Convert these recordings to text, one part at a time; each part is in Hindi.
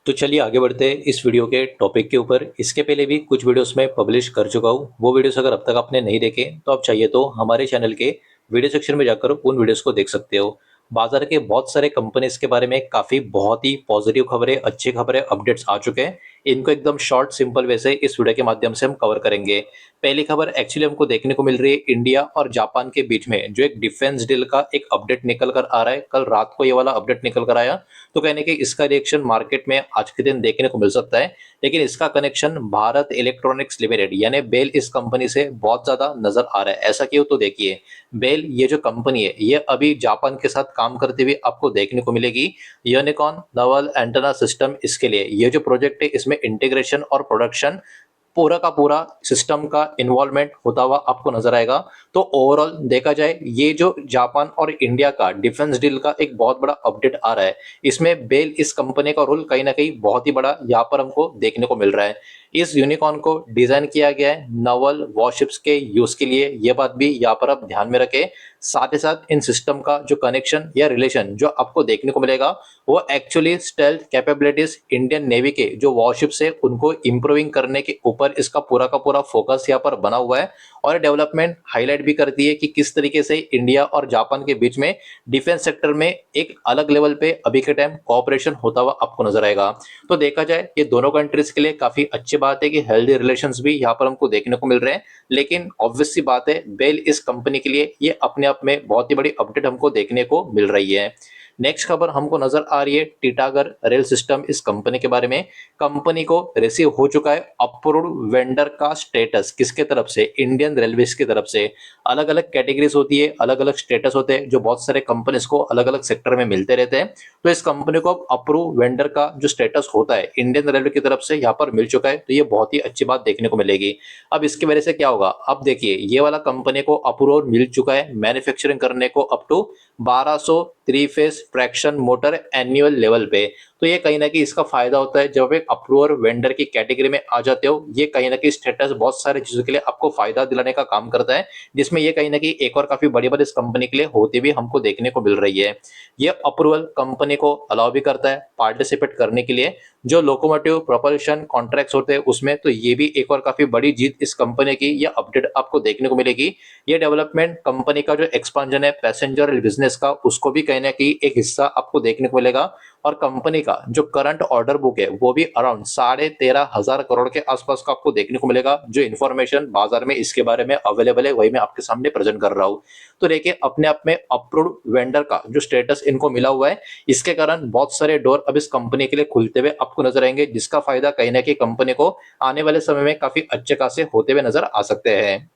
तो चलिए आगे बढ़ते हैं इस वीडियो के टॉपिक के ऊपर। इसके पहले भी कुछ वीडियोस में पब्लिश कर चुका हूँ। वो वीडियोस अगर अब तक आपने नहीं देखे तो आप चाहिए तो हमारे चैनल के वीडियो सेक्शन में जाकर उन वीडियोस को देख सकते हो। बाजार के बहुत सारे कंपनीज के बारे में काफी बहुत ही पॉजिटिव खबरें, अच्छी खबरें, अपडेट्स आ चुके हैं। इनको एकदम शॉर्ट सिंपल वे से इस वीडियो के माध्यम से हम कवर करेंगे। पहली खबर एक्चुअली हमको देखने को मिल रही है इंडिया और जापान के बीच में जो एक डिफेंस डील का एक अपडेट निकल कर आ रहा है। कल रात को ये वाला अपडेट निकल कर आया, तो कहने कि इसका रिएक्शन मार्केट में आज के दिन देखने को मिल सकता है। लेकिन इसका कनेक्शन भारत इलेक्ट्रॉनिक्स लिमिटेड यानी बेल इस कंपनी से बहुत ज्यादा नजर आ रहा है। ऐसा क्यों? तो देखिए, बेल ये जो कंपनी है ये अभी जापान के साथ काम करते हुए आपको देखने को मिलेगी। यूनिकॉर्न नवल एंटेना सिस्टम, इसके लिए ये जो प्रोजेक्ट है इसमें इंटीग्रेशन और प्रोडक्शन पूरा का पूरा सिस्टम का इन्वॉल्वमेंट होता हुआ आपको नजर आएगा। तो ओवरऑल देखा जाए ये जो जापान और इंडिया का डिफेंस डील का एक बहुत बड़ा अपडेट आ रहा है, इसमें बेल इस कंपनी का रोल कहीं ना कहीं बहुत ही बड़ा यहाँ पर हमको देखने को मिल रहा है। इस यूनिकॉर्न को डिजाइन किया गया है नवल वॉरशिप्स के यूज के लिए, ये बात भी यहाँ पर आप ध्यान में रखें। साथ ही साथ इन सिस्टम का जो कनेक्शन या रिलेशन जो आपको देखने को मिलेगा वो actually stealth capabilities Indian navy के जो वॉरशिप्स है उनको इंप्रूविंग करने के ऊपर इसका पूरा का पूरा फोकस यहाँ पर बना हुआ है। और डेवलपमेंट हाईलाइट भी करती है कि किस तरीके से इंडिया और जापान के बीच में डिफेंस सेक्टर में एक अलग लेवल पे अभी के टाइम कोऑपरेशन होता हुआ आपको नजर आएगा। तो देखा जाए ये दोनों कंट्रीज के लिए काफी अच्छी बात है कि हेल्दी रिलेशंस भी यहाँ पर हमको देखने को मिल रहे हैं। लेकिन ऑब्वियस सी बात है बेल इस कंपनी के लिए ये अपने आप में बहुत ही बड़ी अपडेट हमको देखने को मिल रही है। नेक्स्ट खबर हमको नजर आ रही है टीटागढ़ रेल सिस्टम इस कंपनी के बारे में। कंपनी को रिसीव हो चुका है अप्रूव्ड वेंडर का स्टेटस, किसके तरफ से? इंडियन रेलवेज की तरफ से। अलग अलग कैटेगरीज होती है, अलग अलग स्टेटस होते हैं जो बहुत सारे कंपनीज को अलग अलग सेक्टर में मिलते रहते हैं। तो इस कंपनी को अप्रूव वेंडर का जो स्टेटस होता है इंडियन रेलवे की तरफ से यहाँ पर मिल चुका है। तो ये बहुत ही अच्छी बात देखने को मिलेगी। अब इसकी वजह से क्या होगा? अब देखिए, ये वाला कंपनी को अप्रूवल मिल चुका है मैन्युफैक्चरिंग करने को up to 1200 three phase traction motor annual level पे। तो ये कहीं ना कहीं इसका फायदा होता है जब एक अप्रूवर वेंडर की कैटेगरी में आ जाते हो। ये कहीं ना कहीं स्टेटस बहुत सारी चीजों के लिए आपको फायदा दिलाने का काम करता है, जिसमें ये कहीं ना कहीं एक और काफी बड़ी बात इस कंपनी के लिए होती भी हमको देखने को मिल रही है। ये अप्रूवल कंपनी को अलाउ भी करता है पार्टिसिपेट करने के लिए जो लोकोमोटिव प्रोपल्शन कॉन्ट्रैक्ट्स होते हैं उसमें। तो ये भी एक और काफी बड़ी जीत इस कंपनी की ये अपडेट आपको देखने को मिलेगी। ये डेवलपमेंट कंपनी का जो एक्सपांजन है पैसेंजर बिजनेस का उसको भी कहीं ना कहीं एक हिस्सा आपको देखने को मिलेगा। और कंपनी का जो करंट ऑर्डर बुक है वो भी अराउंड 13,500 करोड़ के आसपास का आपको देखने को मिलेगा। जो इन्फॉर्मेशन बाजार में इसके बारे में अवेलेबल है वही मैं आपके सामने प्रेजेंट कर रहा हूं। तो देखिए, अपने आप में अप्रूव्ड वेंडर का जो स्टेटस इनको मिला हुआ है, इसके कारण बहुत सारे डोर अब इस कंपनी के लिए खुलते हुए आपको नजर आएंगे, जिसका फायदा कहीं ना कहीं कंपनी को आने वाले समय में काफी अच्छे खासे होते हुए नजर आ सकते हैं।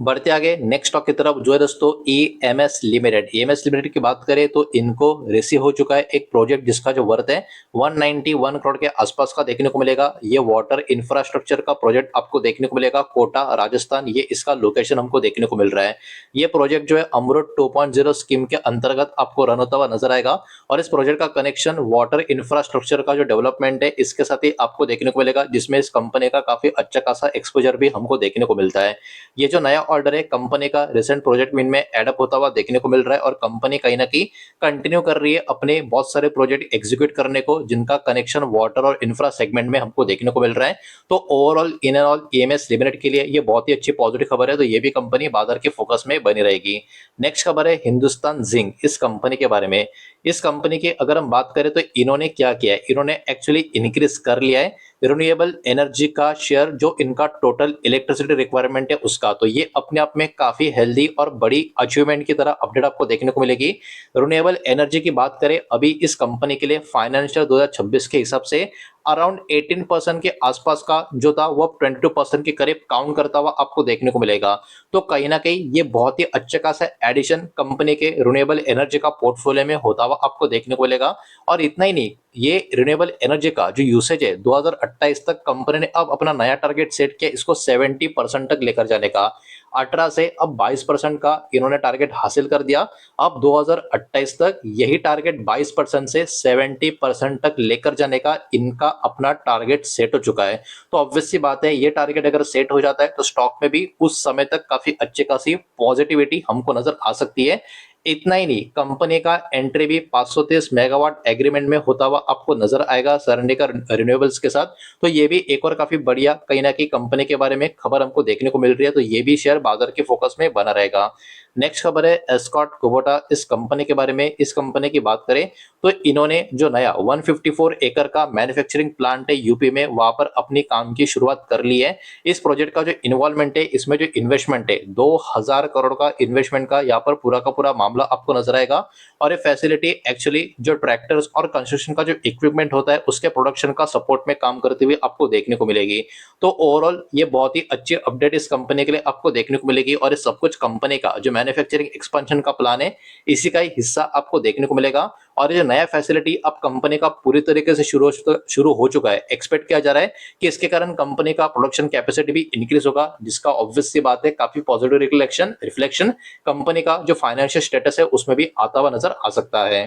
बढ़ते आगे नेक्स्ट स्टॉक की तरफ जो है दोस्तों ईएमएस लिमिटेड। ईएमएस लिमिटेड की बात करें तो इनको रिसीव हो चुका है एक प्रोजेक्ट जिसका जो वर्थ है 191 करोड़ के आसपास का देखने को मिलेगा। ये वाटर इंफ्रास्ट्रक्चर का प्रोजेक्ट आपको देखने को मिलेगा कोटा राजस्थान, ये इसका लोकेशन हमको देखने को मिल रहा है। ये प्रोजेक्ट जो है अमृत 2.0 स्कीम के अंतर्गत आपको रन होता हुआ नजर आएगा। और इस प्रोजेक्ट का कनेक्शन वाटर इंफ्रास्ट्रक्चर का जो डेवलपमेंट है इसके साथ ही आपको देखने को मिलेगा, जिसमें इस कंपनी का काफी अच्छा खासा एक्सपोजर भी हमको देखने को मिलता है। ये जो नया ऑर्डर है कंपनी का रिसेंट प्रोजेक्ट विन में एडअप होता हुआ देखने को मिल रहा है। और कंपनी कहीं ना कहीं कंटिन्यू कर रही है अपने बहुत सारे प्रोजेक्ट एग्जीक्यूट करने को जिनका कनेक्शन वाटर और इंफ्रा सेगमेंट में हमको देखने को मिल रहा है। तो overall in and all EMS limited के लिए ये बहुत ही अच्छी पॉजिटिव खबर है। तो ये भी कंपनी बाजार के फोकस में बनी रहेगी। नेक्स्ट खबर है हिंदुस्तान जिंक इस कंपनी के बारे में। इस कंपनी की अगर हम बात करें तो इन्होंने क्या किया है, इन्होंने एक्चुअली इंक्रीज कर लिया है रिन्यूएबल एनर्जी का शेयर जो इनका टोटल इलेक्ट्रिसिटी रिक्वायरमेंट है उसका। तो ये अपने आप में काफी हेल्दी और बड़ी अचीवमेंट की तरह अपडेट आपको देखने को मिलेगी। रिन्यूएबल एनर्जी की बात करें अभी इस कंपनी के लिए फाइनेंशियल 2026 के हिसाब से अराउंड 18% के आसपास का जो था वो 22% के करीब काउंट करता हुआ आपको देखने को मिलेगा। तो कहीं ना कहीं ये बहुत ही अच्छा खासा एडिशन कंपनी के रिन्यूएबल एनर्जी का पोर्टफोलियो में होता हुआ आपको देखने को मिलेगा। और इतना ही नहीं, ये रिन्यूएबल एनर्जी का जो यूसेज है 2028 तक कंपनी ने अब अपना नया टारगेट सेट किया इसको 70% तक लेकर जाने का। 18 से अब 22% का इन्होंने टारगेट हासिल कर दिया। अब 2028 तक यही टारगेट 22% से 70% तक लेकर जाने का इनका अपना टारगेट सेट हो चुका है। तो ऑब्वियस सी बात है ये टारगेट अगर सेट हो जाता है तो स्टॉक में भी उस समय तक काफी अच्छी खासी पॉजिटिविटी हमको नजर आ सकती है। इतना ही नहीं, कंपनी का एंट्री भी 530 मेगावाट एग्रीमेंट में होता हुआ आपको नजर आएगा सरंडिका रिन्यूएबल्स के साथ। तो ये भी एक और काफी बढ़िया कहीं ना कहीं कंपनी के बारे में खबर हमको देखने को मिल रही है, तो ये भी शेयर बाजार के फोकस में बना रहेगा। नेक्स्ट खबर है एस्कॉट कुबोटा, इस कंपनी के बारे में। इस कंपनी की बात करें तो इन्होंने जो नया 154 एकड़ का मैन्युफैक्चरिंग प्लांट है यूपी में, वहां पर अपनी काम की शुरुआत कर ली है। इस प्रोजेक्ट का जो इन्वॉल्वमेंट है, इसमें जो इन्वेस्टमेंट है 2000 करोड़ का इन्वेस्टमेंट का यहाँ पर पूरा का पूरा मामला आपको नजर आएगा। और ये फैसिलिटी एक्चुअली जो ट्रैक्टर्स और कंस्ट्रक्शन का जो इक्विपमेंट होता है उसके प्रोडक्शन का सपोर्ट में काम करते हुए आपको देखने को मिलेगी। तो ओवरऑल ये बहुत ही अच्छी अपडेट इस कंपनी के लिए आपको देखने को मिलेगी, और इस सब कुछ कंपनी का जो मैन्युफैक्चरिंग एक्सपेंशन का प्लान है इसी का ही हिस्सा आपको देखने को मिलेगा। और ये जो नया फैसिलिटी अब कंपनी का पूरी तरीके से शुरू हो चुका है, एक्सपेक्ट किया जा रहा है कि इसके कारण कंपनी का प्रोडक्शन कैपेसिटी भी इंक्रीज होगा, जिसका ऑब्वियस सी बात है काफी पॉजिटिव रिफ्लेक्शन कंपनी का जो फाइनेंशियल स्टेटस है उसमें भी आता हुआ नजर आ सकता है।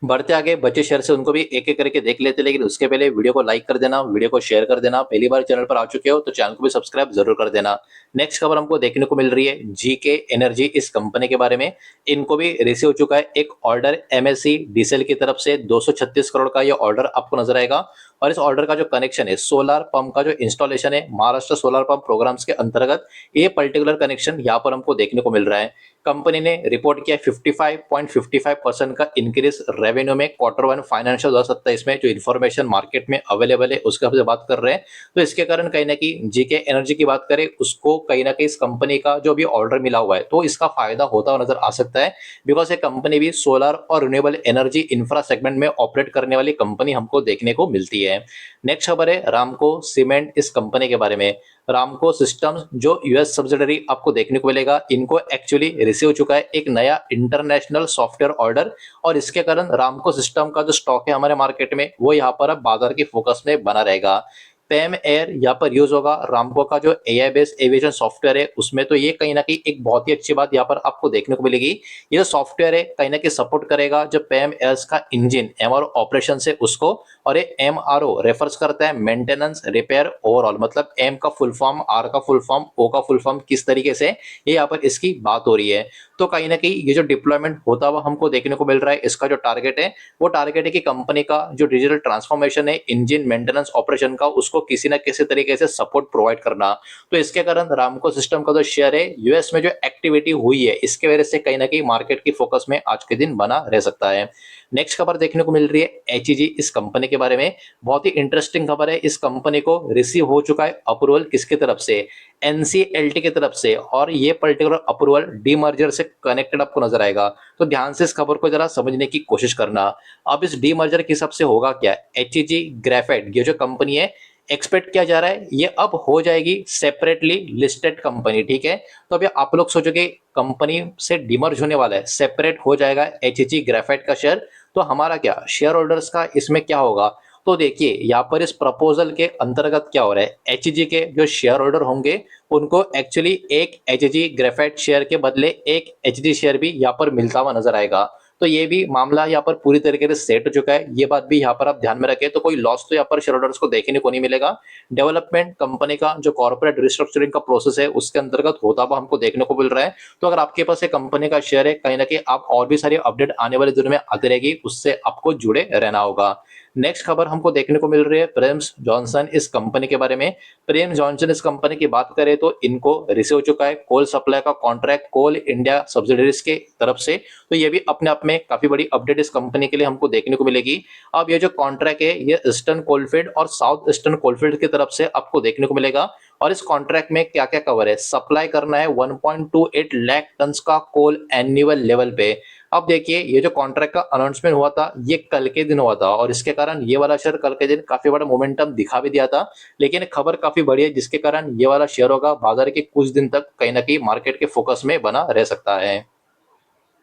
बढ़ते आगे बचे शेयर से उनको भी एक एक करके देख लेते, लेकिन उसके पहले वीडियो को लाइक कर देना, वीडियो को शेयर कर देना। पहली बार चैनल पर आ चुके हो तो चैनल को भी सब्सक्राइब जरूर कर देना। नेक्स्ट खबर हमको देखने को मिल रही है जीके एनर्जी, इस कंपनी के बारे में। इनको भी रिसीव हो चुका है एक ऑर्डर एमएससी डीसेल की तरफ से 236 करोड़ का ये ऑर्डर आपको नजर आएगा। और इस ऑर्डर का जो कनेक्शन है, सोलर पंप का जो इंस्टॉलेशन है महाराष्ट्र सोलर पंप प्रोग्राम्स के अंतर्गत, ये पर्टिकुलर कनेक्शन यहाँ पर हमको देखने को मिल रहा है। कंपनी ने रिपोर्ट किया 55.55% का इंक्रीज रेवेन्यू में Q1 फाइनेंशियल 2027 में। जो इन्फॉर्मेशन मार्केट में अवेलेबल है उसके हमसे बात कर रहे हैं, तो इसके कारण कहीं ना कहीं जीके एनर्जी की बात करें उसको कहीं ना कहीं इस कंपनी का जो भी ऑर्डर मिला हुआ है तो इसका फायदा होता हुआ नजर आ सकता है, बिकॉज ये कंपनी भी सोलर और रिन्यूएबल एनर्जी इंफ्रा सेगमेंट में ऑपरेट करने वाली कंपनी हमको देखने को मिलती है। नेक्स्ट खबर है रामको सीमेंट, इस कंपनी के बारे में। रामको सिस्टम्स जो यूएस सब्सिडरी आपको देखने को मिलेगा, इनको एक्चुअली रिसीव हो चुका है एक नया इंटरनेशनल सॉफ्टवेयर ऑर्डर, और इसके कारण रामको सिस्टम का जो स्टॉक है हमारे मार्केट में वो यहाँ पर अब बाजार की फोकस में बना रहेगा। पेम एयर यहाँ पर यूज होगा रामको का जो एआई बेस्ड एविएशन सॉफ्टवेयर है उसमें। तो ये कहीं ना कहीं एक बहुत ही अच्छी बात यहाँ पर आपको देखने को मिलेगी। ये जो सॉफ्टवेयर है कहीं ना कहीं सपोर्ट करेगा जो पेम एयर्स का इंजन एमआरओ ऑपरेशन है उसको। और ये एमआरओ रेफर्स करता है मेंटेनेंस रिपेयर ओवरऑल, मतलब एम का फुल फॉर्म, आर का फुल फॉर्म, ओ का फुल फॉर्म, किस तरीके से ये यहाँ पर इसकी बात हो रही है। तो कहीं ना कहीं ये जो डिप्लॉयमेंट होता हुआ हमको देखने को मिल रहा है, इसका जो टारगेट है वो टारगेट है कि कंपनी का जो डिजिटल ट्रांसफॉर्मेशन है इंजन मेंटेनेंस ऑपरेशन का, उसको किसी ना किसी तरीके से सपोर्ट प्रोवाइड करना। तो इसके कारण रामको सिस्टम का जो शेयर है यूएस में जो एक्टिविटी हुई है इसके वजह से कहीं ना कहीं मार्केट की फोकस में आज के दिन बना रह सकता है। नेक्स्ट खबर देखने को मिल रही है एचईजी, इस कंपनी के बारे में। बहुत ही इंटरेस्टिंग खबर है, इस कंपनी को रिसीव हो चुका है अप्रूवल किसकी तरफ से, एनसीएलटी की तरफ से, और ये पर्टिकुलर अप्रूवल डीमर्जर से कनेक्टेड आपको नजर आएगा। तो ध्यान से इस खबर को जरा समझने की कोशिश करना। अब इस डीमर्जर के हिसाब से होगा क्या, एचईजी ग्रेफाइट ये जो कंपनी है एक्सपेक्ट किया जा रहा है ये अब हो जाएगी सेपरेटली लिस्टेड कंपनी, ठीक है। तो अभी आप लोग सोचोगे कंपनी से डिमर्ज होने वाला है, सेपरेट हो जाएगा एचईजी ग्रेफाइट का शेयर, तो हमारा क्या शेयर होल्डर्स का इसमें क्या होगा। तो देखिए यहाँ पर इस प्रपोजल के अंतर्गत क्या हो रहा है, एचईजी के जो शेयर होल्डर होंगे उनको एक्चुअली एक एचईजी ग्रेफाइट शेयर के बदले एक एचईजी शेयर भी यहाँ पर मिलता हुआ नजर आएगा। तो ये भी मामला यहाँ पर पूरी तरीके से सेट हो चुका है, ये बात भी यहाँ पर आप ध्यान में रखें। तो कोई लॉस तो यहाँ पर शेयर होल्डर्स को देखने को नहीं मिलेगा। डेवलपमेंट कंपनी का जो कॉर्पोरेट रिस्ट्रक्चरिंग का प्रोसेस है उसके अंतर्गत होता हुआ हमको देखने को मिल रहा है। तो अगर आपके पास एक कंपनी का शेयर है, कहीं ना कहीं आप और भी सारी अपडेट आने वाले दिनों में आती रहेगी, उससे आपको जुड़े रहना होगा। नेक्स्ट खबर हमको देखने को मिल रही है प्रेम्स जॉनसन, इस कंपनी के बारे में। प्रेम जॉनसन इस कंपनी की बात करें तो इनको रिसीव हो चुका है कोल सप्लाई का कॉन्ट्रैक्ट कोल इंडिया सब्सिडरीज के तरफ से। तो ये भी अपने आप में काफी बड़ी अपडेट इस कंपनी के लिए हमको देखने को मिलेगी। अब ये जो कॉन्ट्रैक्ट है ये ईस्टर्न कोलफील्ड और साउथ ईस्टर्न कोलफील्ड की तरफ से आपको देखने को मिलेगा। और इस कॉन्ट्रैक्ट में क्या क्या कवर है, सप्लाई करना है 1.28 लाख टन का कोल एनुअल लेवल पे। अब देखिए ये जो कॉन्ट्रैक्ट का अनाउंसमेंट हुआ था ये कल के दिन हुआ था, और इसके कारण ये वाला शेयर कल के दिन काफी बड़ा मोमेंटम दिखा भी दिया था। लेकिन खबर काफी बड़ी है जिसके कारण ये वाला शेयर होगा बाजार के कुछ दिन तक कहीं ना कहीं मार्केट के फोकस में बना रह सकता है।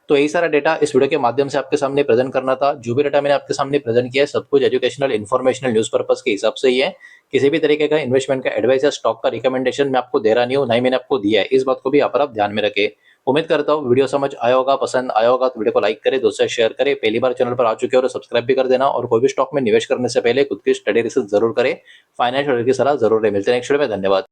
तो यही सारा डेटा इस वीडियो के माध्यम से आपके सामने प्रेजेंट करना था। जो भी डेटा मैंने आपके सामने प्रेजेंट किया है सब कुछ एजुकेशनल इन्फॉर्मेशनल न्यूज पर्पस के हिसाब से ही है। किसी भी तरीके का इन्वेस्टमेंट का एडवाइस या स्टॉक का रिकमेंडेशन मैं आपको दे रहा नहीं हूँ, ना ही मैंने आपको दिया है। इस बात को भी यहाँ पर आप ध्यान में रखें। उम्मीद करता हूँ वीडियो समझ आया होगा, पसंद आया होगा तो वीडियो को लाइक करें, दोस्तों से शेयर करें। पहली बार चैनल पर आ चुके हो तो सब्सक्राइब भी कर देना, और कोई भी स्टॉक में निवेश करने से पहले खुद की स्टडी रिसर्च जरूर करें, फाइनेंशियल की सलाह जरूर है। मिलते हैं नेक्स्ट वीडियो में, धन्यवाद।